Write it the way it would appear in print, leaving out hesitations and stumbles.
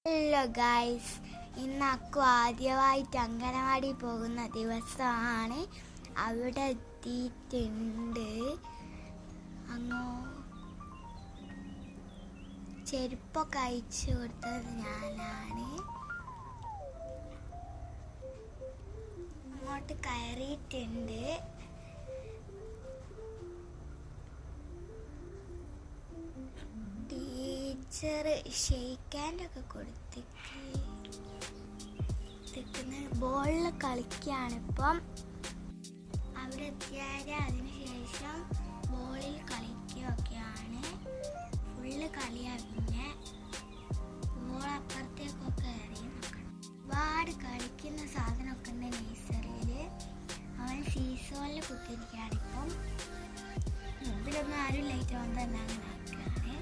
Hello guys, ഇന്ന് അക്കു ആദ്യമായിട്ട് അംഗനവാടി പോകുന്ന ദിവസമാണ്. അവിടെ എത്തിയിട്ടുണ്ട്. അങ്ങോ ചെരുപ്പൊക്കെ അയച്ചു കൊടുത്തത് ഞാനാണ്. അങ്ങോട്ട് കയറിയിട്ടുണ്ട്. ടീച്ചർ ഷെയ്ക്ക് ഹാൻഡൊക്കെ കൊടുത്തിരിക്കുന്ന ബോളിൽ കളിക്കുകയാണിപ്പം. അവിടെ എത്തിയാൽ അതിനുശേഷം ബോളിൽ കളിക്കുകയൊക്കെയാണ്. ഫുള്ള് കളിയാണ്. പിന്നെ ബോൾ അപ്പുറത്തേക്കൊക്കെ എറിയും. ഒരുപാട് കളിക്കുന്ന സാധനമൊക്കെ ഉണ്ട് നേഴ്സറിയിൽ. അവൻ സീസോയിൽ കുത്തിയിരിക്കുകയാണ്. ഇപ്പം ഇതിലൊന്നും ആരും ലൈറ്റ് വന്നാൽ അങ്ങനെ ആക്കുകയാണ്.